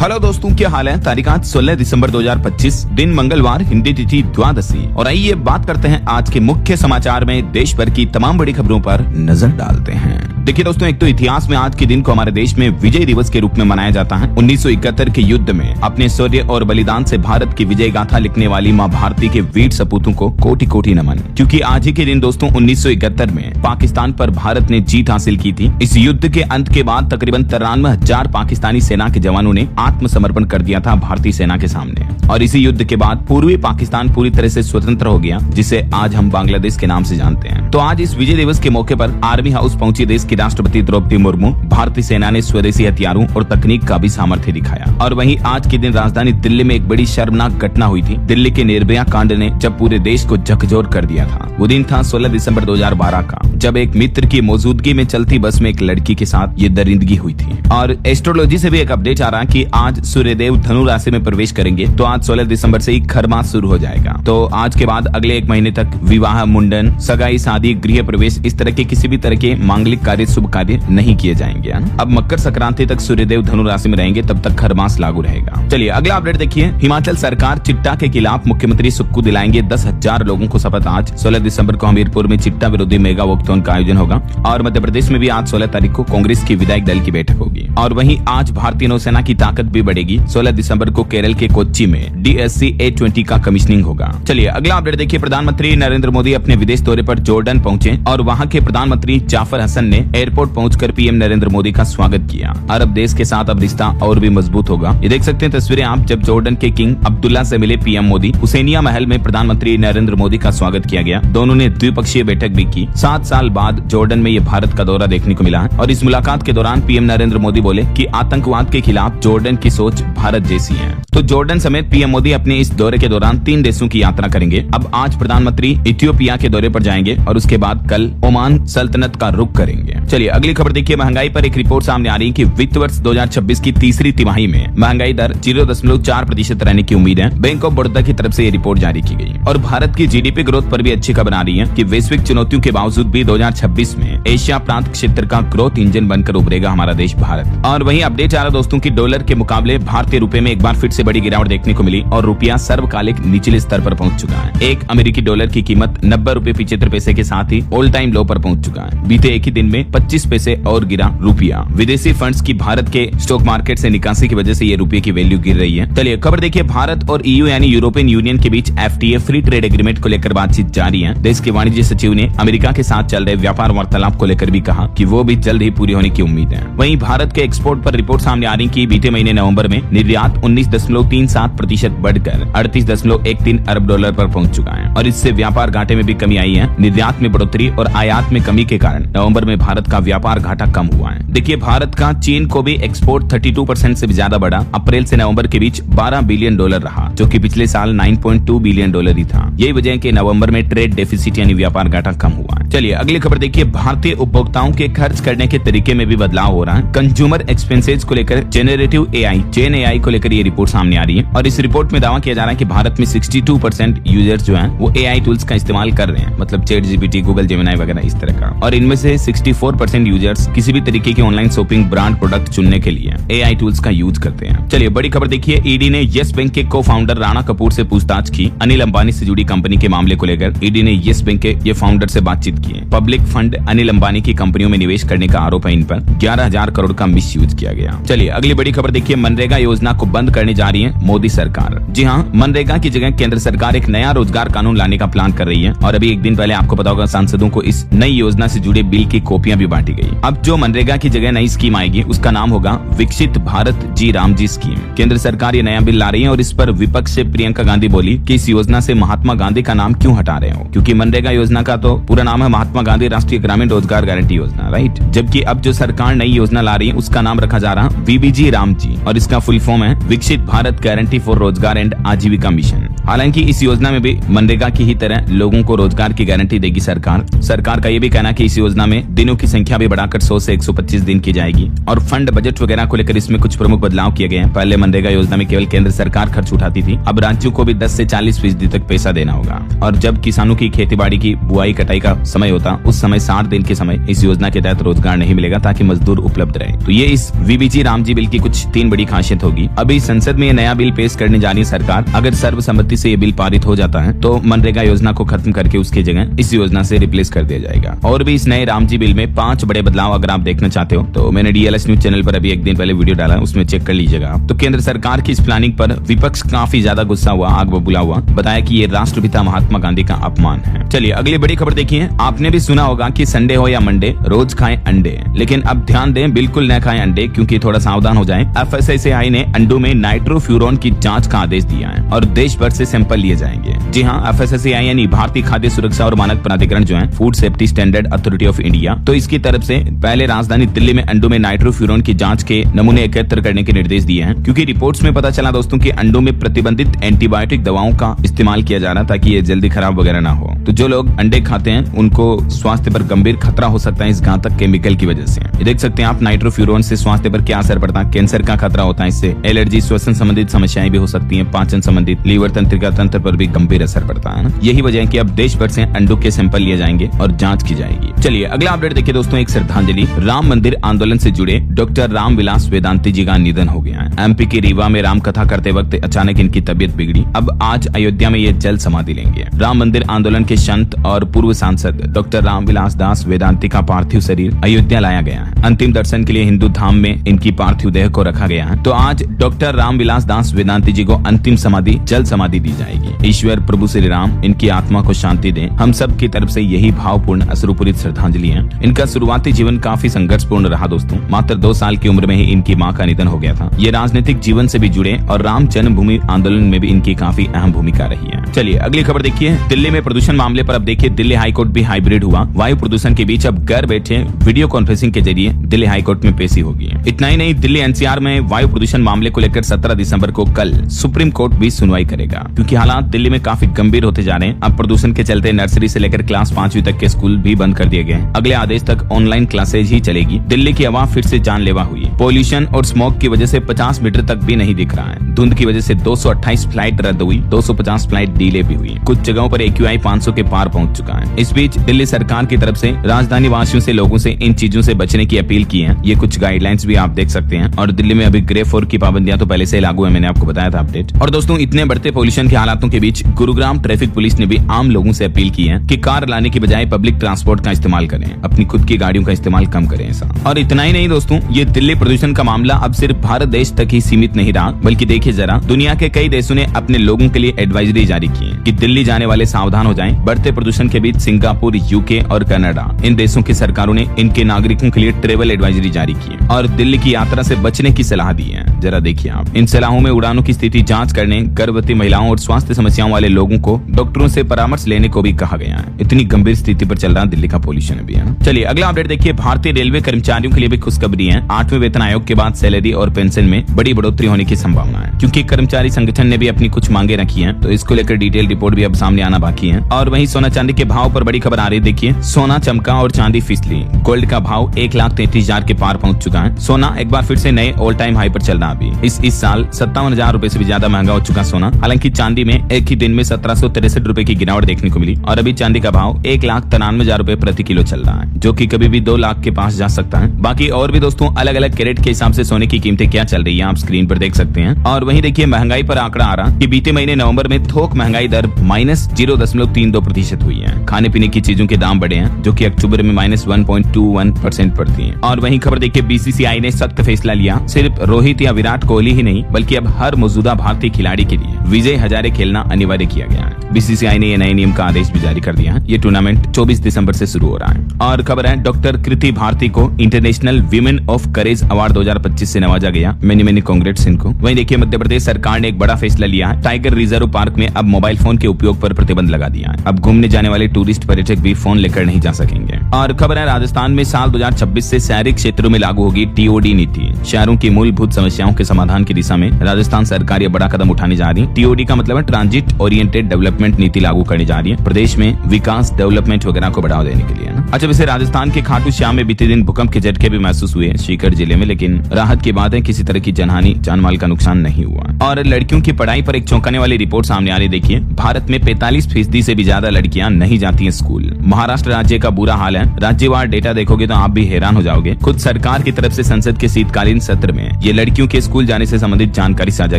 Hello दोस्तों, क्या हाल है। तारीख आज 16 दिसंबर 2025, दिन मंगलवार, हिंदी तिथि द्वादशी। और आइए बात करते हैं आज के मुख्य समाचार में देश भर की तमाम बड़ी खबरों पर नजर डालते हैं। देखिए दोस्तों, एक तो इतिहास में आज के दिन को हमारे देश में विजय दिवस के रूप में मनाया जाता है। 1971 के युद्ध में अपने शौर्य और बलिदान से भारत की विजय गाथा लिखने वाली माँ भारती के वीर सपूतों को कोटि कोटि नमन। क्योंकि आज ही के दिन दोस्तों 1971 में पाकिस्तान पर भारत ने जीत हासिल की थी। इस युद्ध के अंत के बाद तकरीबन 93,000 पाकिस्तानी सेना के जवानों ने आत्मसमर्पण कर दिया था भारतीय सेना के सामने। और इसी युद्ध के बाद पूर्वी पाकिस्तान पूरी तरह से स्वतंत्र हो गया, जिसे आज हम बांग्लादेश के नाम से जानते हैं। तो आज इस विजय दिवस के मौके पर आर्मी हाउस पहुंची देश की राष्ट्रपति द्रौपदी मुर्मू। भारतीय सेना ने स्वदेशी हथियारों और तकनीक का भी सामर्थ्य दिखाया। और वहीं आज के दिन राजधानी दिल्ली में एक बड़ी शर्मनाक घटना हुई थी। दिल्ली के निर्भया कांड ने जब पूरे देश को झकझोर कर दिया था। वो दिन था 16 दिसंबर 2012 का, जब एक मित्र की मौजूदगी में चलती बस में एक लड़की के साथ ये दरिंदगी हुई थी। और एस्ट्रोलॉजी से भी एक अपडेट आ रहा है कि आज सूर्यदेव धनु राशि में प्रवेश करेंगे। तो आज 16 दिसंबर से ही खरमास शुरू हो जाएगा। तो आज के बाद अगले एक महीने तक विवाह, मुंडन, सगाई, शादी, गृह प्रवेश, इस तरह के किसी भी तरह के मांगलिक कार्य, शुभ कार्य नहीं किए जाएंगे। अब मकर संक्रांति तक सूर्यदेव धनु राशि में रहेंगे, तब तक खरमास लागू रहेगा। चलिए अगला अपडेट देखिए। हिमाचल सरकार चिट्टा के खिलाफ मुख्यमंत्री सुक्खू दिलाएंगे 10,000 लोगों को शपथ। आज 16 दिसंबर को हमीरपुर में चिट्टा विरोधी मेगा वॉकथॉन का आयोजन होगा। और मध्य प्रदेश में भी आज 16 तारीख को कांग्रेस की विधायक दल की बैठक होगी। और वहीं आज भारतीय नौसेना की ताकत भी बढ़ेगी। 16 दिसंबर को केरल के कोच्चि में DSC A20 का कमीशनिंग होगा। चलिए अगला अपडेट देखिए। प्रधानमंत्री नरेंद्र मोदी अपने विदेश दौरे पर जॉर्डन पहुंचे और वहां के प्रधानमंत्री जाफर हसन ने एयरपोर्ट पहुंचकर पीएम नरेंद्र मोदी का स्वागत किया। अरब देश के साथ अब रिश्ता और भी मजबूत होगा। ये देख सकते हैं तस्वीरें आप, जब जॉर्डन के किंग अब्दुल्ला से मिले पीएम मोदी। हुसैनिया महल में प्रधानमंत्री नरेंद्र मोदी का स्वागत किया गया। दोनों ने द्विपक्षीय बैठक भी की। 7 साल बाद जॉर्डन में ये भारत का दौरा देखने को मिला है। और इस मुलाकात के दौरान पीएम नरेंद्र मोदी बोले कि आतंकवाद के खिलाफ जॉर्डन की सोच भारत जैसी है। तो जॉर्डन समेत पीएम मोदी अपने इस दौरे के दौरान 3 देशों की यात्रा करेंगे। अब आज प्रधानमंत्री इथियोपिया के दौरे पर जाएंगे और उसके बाद कल ओमान सल्तनत का रुख करेंगे। चलिए अगली खबर देखिए। महंगाई पर एक रिपोर्ट सामने आ रही है कि वित्त वर्ष 2026 की तीसरी तिमाही में महंगाई दर 0.4% रहने की उम्मीद है। बैंक ऑफ बड़ौदा की तरफ से ये रिपोर्ट जारी की गई। और भारत की जीडीपी ग्रोथ पर भी अच्छी खबर आ रही है कि वैश्विक चुनौतियों के बावजूद भी 2026 में एशिया प्रांत क्षेत्र का ग्रोथ इंजन बनकर उभरेगा हमारा देश भारत। और वहीं अपडेट आ रहा दोस्तों की डॉलर के मुकाबले भारतीय रुपए में एक बार फिर से बड़ी गिरावट देखने को मिली और रुपया सर्वकालिक निचले स्तर पर पहुंच चुका है। एक अमेरिकी डॉलर की कीमत 90 रुपए 75 पैसे के साथ ही ऑल टाइम लो पर पहुंच चुका है। बीते एक ही दिन में 25 पैसे और गिरा रुपया। विदेशी फंड्स की भारत के स्टॉक मार्केट से निकासी की वजह से ये रुपये की वैल्यू गिर रही है। चलिए खबर देखिए। भारत और EU यानी यूरोपियन यूनियन के बीच FTA फ्री ट्रेड एग्रीमेंट को लेकर बातचीत जारी है। देश के वाणिज्य सचिव ने अमेरिका के साथ चल रहे व्यापार वार्तालाप को लेकर भी कहा कि वो भी जल्द ही पूरी होने की उम्मीद है। वहीं भारत के एक्सपोर्ट पर रिपोर्ट सामने आ रही कि बीते महीने नवंबर में निर्यात 19.37% बढ़कर 38.13 अरब डॉलर पर पहुंच चुका है। और इससे व्यापार घाटे में भी कमी आई है। निर्यात में बढ़ोतरी और आयात में कमी के कारण नवंबर में भारत का व्यापार घाटा कम हुआ है। देखिए भारत का चीन को भी एक्सपोर्ट 32% से भी ज्यादा बढ़ा। अप्रैल से नवंबर के बीच $12 बिलियन रहा, जो कि पिछले साल $9.2 बिलियन ही था। यही वजह है कि नवंबर में ट्रेड डेफिसिट यानी व्यापार घाटा कम हुआ है। चलिए अगली खबर देखिए। भारतीय उपभोक्ताओं के खर्च करने के तरीके में भी बदलाव हो रहा है। कंज्यूमर एक्सपेंसेस को लेकर जेनरेटिव AI को लेकर ये रिपोर्ट सामने आ रही है। और इस रिपोर्ट में दावा किया जा रहा है कि भारत में 62% यूजर्स जो हैं वो AI टूल्स का इस्तेमाल कर रहे हैं, मतलब ChatGPT, गूगल जेमिनी वगैरह इस तरह का। और इनमें से 64% यूजर्स किसी भी तरीके की ऑनलाइन शॉपिंग ब्रांड प्रोडक्ट चुनने के लिए AI टूल्स का यूज करते हैं। चलिए बड़ी खबर देखिए। ईडी ने येस बैंक के को फाउंडर राणा कपूर से पूछताछ की। अनिल अंबानी से जुड़ी कंपनी के मामले को लेकर ईडी ने येस बैंक के ये फाउंडर से बातचीत की है। पब्लिक फंड अनिल अंबानी की कंपनियों में निवेश करने का आरोप है। इन पर 11,000 करोड़ का मिस यूज किया गया। चलिए अगली बड़ी खबर देखिए। मनरेगा योजना को बंद करने जा रही है मोदी सरकार। जी हाँ, मनरेगा की जगह केंद्र सरकार एक नया रोजगार कानून लाने का प्लान कर रही है। और अभी एक दिन पहले आपको पता होगा सांसदों को इस नई योजना से जुड़े बिल की कॉपियां भी बांटी गई। अब जो मनरेगा की जगह नई स्कीम आएगी उसका नाम होगा विकसित भारत जी रामजी स्कीम। केंद्र सरकार ये नया बिल ला रही है। और इस पर विपक्ष से प्रियंका गांधी बोली कि इस योजना से महात्मा गांधी का नाम क्यों हटा रहे हो, क्योंकि मनरेगा योजना का तो पूरा नाम है महात्मा गांधी राष्ट्रीय ग्रामीण रोजगार गारंटी योजना, राइट। जबकि अब जो सरकार नई योजना ला रही है उसका नाम रखा जा रहा VBG रामजी और इसका फुल फॉर्म है विकसित भारत गारंटी फॉर रोजगार एंड आजीविका मिशन। हालांकि इस योजना में भी मनरेगा की ही तरह लोगों को रोजगार की गारंटी देगी सरकार। सरकार का ये भी कहना कि इस योजना में दिनों की संख्या भी बढ़ाकर 100 से 125 दिन की जाएगी। और फंड बजट वगैरह को लेकर इसमें कुछ प्रमुख बदलाव किए गए हैं। पहले मनरेगा योजना में केवल केंद्र सरकार खर्च उठाती थी, अब राज्यों को भी 10 से 40% तक पैसा देना होगा। और जब किसानों की खेती-बाड़ी की बुआई कटाई का समय होता, उस समय 60 दिन के समय इस योजना के तहत रोजगार नहीं मिलेगा ताकि मजदूर उपलब्ध रहे। तो ये इस VBG रामजी बिल की कुछ 3 तीन बड़ी खासियत होगी। अभी संसद में ये नया बिल पेश करने जा रही है सरकार। अगर सर्वसम्मति से ये बिल पारित हो जाता है तो मनरेगा योजना को खत्म करके उसकी जगह इस योजना से रिप्लेस कर दिया जाएगा। और भी इस नए रामजी बिल में 5 बड़े बदलाव अगर आप देखना चाहते हो तो मैंने DLS न्यूज चैनल पर अभी एक दिन पहले वीडियो डाला, उसमें चेक कर लीजिएगा। तो केंद्र सरकार की इस प्लानिंग पर विपक्ष काफी ज्यादा गुस्सा हुआ, आग बबूला हुआ, बताया कि ये राष्ट्रपिता महात्मा गांधी का अपमान है। चलिए अगली बड़ी खबर देखिए। आपने भी सुना होगा कि संडे हो या मंडे रोज खाएं अंडे, लेकिन अब ध्यान दें बिल्कुल न खाएं अंडे, क्योंकि थोड़ा सावधान हो जाएं। FSSAI ने अंडों में नाइट्रोफ्यूरॉन की जांच का आदेश दिया है और देश भर से सैंपल लिए जाएंगे। जी हाँ, FSSAI यानी भारतीय खाद्य सुरक्षा और मानक प्राधिकरण जो है, food safety standard authority of India, तो इसकी तरफ से पहले राजधानी दिल्ली में अंडों में नाइट्रोफ्यूरॉन की जांच के नमूने एकत्र करने के निर्देश दिए हैं, क्योंकि रिपोर्ट्स में पता चला दोस्तों कि अंडों में प्रतिबंधित एंटीबायोटिक दवाओं का इस्तेमाल किया जा रहा ताकि ये जल्दी खराब वगैरह ना हो। तो जो लोग अंडे खाते हैं उनको स्वास्थ्य पर गंभीर खतरा हो सकता है इस घातक केमिकल की वजह से। ये देख सकते हैं आप नाइट्रोफ्यूरॉन से स्वास्थ्य पर क्या असर पड़ता है। कैंसर का खतरा होता है इससे, एलर्जी, श्वसन संबंधित समस्याएं भी हो सकती हैं, पाचन संबंधित, लीवर तंत्रिका तंत्र पर भी गंभीर असर पड़ता है ना। यही वजह है कि अब देश भर से अंडों के सैंपल लिए जाएंगे और जांच की जाएगी। चलिए अगला अपडेट देखिए दोस्तों। एक श्रद्धांजलि, राम मंदिर आंदोलन से जुड़े डॉक्टर रामविलास वेदांती जी का निधन हो गया है। MP के रीवा में राम कथा करते वक्त अचानक इनकी तबीयत बिगड़ी। अब आज अयोध्या में ये जल समाधि लेंगे। राम मंदिर आंदोलन के संत और पूर्व सांसद डॉक्टर रामविलास दास वेदांती का पार्थिव शरीर अयोध्या लाया गया है। अंतिम दर्शन के लिए हिंदू धाम में इनकी पार्थिव देह को रखा गया है। तो आज डॉक्टर रामविलास दास वेदांती जी को अंतिम समाधि, जल समाधि दी जाएगी। ईश्वर प्रभु श्री राम इनकी आत्मा को शांति दें, हम सब की तरफ से यही भावपूर्ण अश्रुपूरित श्रद्धांजलि है। इनका शुरुआती जीवन काफी संघर्षपूर्ण रहा दोस्तों। मात्र 2 साल की उम्र में ही इनकी मां का निधन हो गया था। ये राजनीतिक जीवन से भी जुड़े और राम जन्मभूमि आंदोलन में भी इनकी काफी अहम भूमिका रही है। चलिए अगली खबर देखिए। दिल्ली में प्रदूषण मामले पर अब देखिए दिल्ली हाईकोर्ट भी हाइब्रिड हुआ। वायु प्रदूषण के बीच अब घर बैठे वीडियो कॉन्फ्रेंसिंग के जरिए दिल्ली हाईकोर्ट में पेशी होगी। इतना ही नहीं, दिल्ली NCR में वायु प्रदूषण मामले को लेकर 17 दिसंबर को कल सुप्रीम कोर्ट भी सुनवाई करेगा, क्योंकि हालात दिल्ली में काफी गंभीर होते जा रहे हैं। अब प्रदूषण के चलते नर्सरी से लेकर क्लास 5वीं तक के स्कूल भी बंद कर दिए गए। अगले आदेश तक ऑनलाइन क्लासेज ही चलेगी। दिल्ली की हवा फिर से जानलेवा हुई। पोल्यूशन और स्मोक की वजह से 50 मीटर तक भी नहीं दिख रहा है। धुंध की वजह से 228 फ्लाइट रद्द हुई, 250 फ्लाइट डिले भी हुई। कुछ जगहों पर AQI 500 के पार पहुंच चुका है। इस बीच दिल्ली सरकार की तरफ से राजधानी वासियों से लोगों से इन चीजों से बचने की अपील की है। ये कुछ गाइडलाइंस भी आप देख सकते हैं। और दिल्ली में अभी ग्रे 4 की पाबंदियां तो पहले से लागू है, मैंने आपको बताया था अपडेट। और दोस्तों इतने बढ़ते पोल्यूशन के हालातों के बीच गुरुग्राम ट्रैफिक पुलिस ने भी आम लोगों से अपील की है कि कार लाने की बजाय पब्लिक ट्रांसपोर्ट का इस्तेमाल करें, अपनी खुद की गाड़ियों का इस्तेमाल कम करें ऐसा। और इतना ही नहीं दोस्तों, ये दिल्ली प्रदूषण का मामला अब सिर्फ भारत देश तक ही सीमित नहीं रहा, बल्कि देखिए जरा, दुनिया के कई देशों ने अपने लोगों के लिए एडवाइजरी जारी की है कि दिल्ली जाने वाले सावधान हो जाएं। बढ़ते प्रदूषण के बीच सिंगापुर, UK और कनाडा, इन देशों की सरकारों ने इनके नागरिकों के लिए ट्रेवल एडवाइजरी जारी की है और दिल्ली की यात्रा से बचने की सलाह दी है। जरा देखिए आप, इन सलाहों में उड़ानों की स्थिति जांच करने, गर्भवती महिलाओं और स्वास्थ्य समस्याओं वाले लोगों को डॉक्टरों से परामर्श लेने को भी कहा गया है। इतनी गंभीर स्थिति पर चल रहा दिल्ली का पोल्यूशन अभी है। चलिए अगला अपडेट देखिए। भारतीय रेलवे कर्मचारियों के लिए भी खुशखबरी है। 8वें वेतन आयोग के बाद सैलरी और पेंशन में बड़ी बढ़ोतरी होने की संभावना है, क्योंकि कर्मचारी संगठन ने भी अपनी कुछ मांगे रखी हैं, तो इसको लेकर डिटेल रिपोर्ट भी अब सामने आना बाकी है। और वहीं सोना चांदी के भाव पर बड़ी खबर आ रही देखिए। सोना चमका और चांदी फिसली। गोल्ड का भाव 1,33,000 के पार पहुंच चुका है। सोना एक बार फिर से नए ऑल टाइम हाई पर चल रहा अभी। इस साल 57,000 रुपए से भी ज्यादा महंगा हो चुका सोना। हालांकि चांदी में एक ही दिन में 1763 रुपए की गिरावट देखने को मिली और अभी चांदी का भाव 1,93,000 रुपए प्रति किलो चल रहा है, जो कि कभी भी 2 लाख के पास जा सकता है। बाकी और भी दोस्तों अलग अलग कैरेट के हिसाब से सोने की कीमतें क्या चल रही है आप स्क्रीन पर देख सकते हैं। और वहीं देखिए महंगाई पर आंकड़ा आ रहा कि बीते महीने नवंबर में थोक महंगाई दर -0.32% हुई है। खाने पीने की चीजों के दाम बढ़े हैं, जो कि अक्टूबर में -1.21% पर थी। और वहीं खबर देखिए BCCI ने सख्त फैसला लिया। सिर्फ रोहित या विराट कोहली ही नहीं, बल्कि अब हर मौजूदा भारतीय खिलाड़ी के लिए विजय हजारे खेलना अनिवार्य किया गया है। BCCI ने ये नए नियम का आदेश भी जारी कर दिया है। ये टूर्नामेंट 24 दिसंबर से शुरू हो रहा है। और खबर है डॉक्टर कृति भारती को international women of courage award 2025 से नवाजा गया। मेनी कांग्रेट्स इनको। वहीं देखिए मध्य प्रदेश सरकार ने एक बड़ा फैसला लिया है। टाइगर रिजर्व पार्क में अब मोबाइल फोन के उपयोग पर प्रतिबंध लगा दिया है। अब घूमने जाने वाले टूरिस्ट पर्यटक भी फोन लेकर नहीं जा सकेंगे। और खबर है राजस्थान में साल 2026 से शहरी क्षेत्रों में लागू होगी TOD नीति। शहरों की मूलभूत समस्याओं के समाधान की दिशा में राजस्थान सरकार ये बड़ा कदम उठाने जा रही है। TOD का मतलब है ट्रांजिट ओरिएंटेड डेवलपमेंट नीति लागू करने जा रही है प्रदेश में विकास डेवलपमेंट वगैरह को बढ़ावा देने के लिए। अच्छा, वैसे राजस्थान के खाटू श्याम में बीते दिन भूकंप के झटके भी महसूस हुए सीकर जिले में, लेकिन राहत की बात है किसी तरह की जनहानि जानमाल का नुकसान नहीं हुआ। और लड़कियों की पढ़ाई पर एक चौंकाने वाली रिपोर्ट सामने आ रही। देखिए भारत में 45% से भी ज्यादा लड़कियां नहीं जाती हैं स्कूल। महाराष्ट्र राज्य का बुरा हाल है। राज्यवार डेटा देखोगे तो आप भी हैरान हो जाओगे। खुद सरकार की तरफ से संसद के शीतकालीन सत्र में ये लड़कियों के स्कूल जाने से संबंधित जानकारी साझा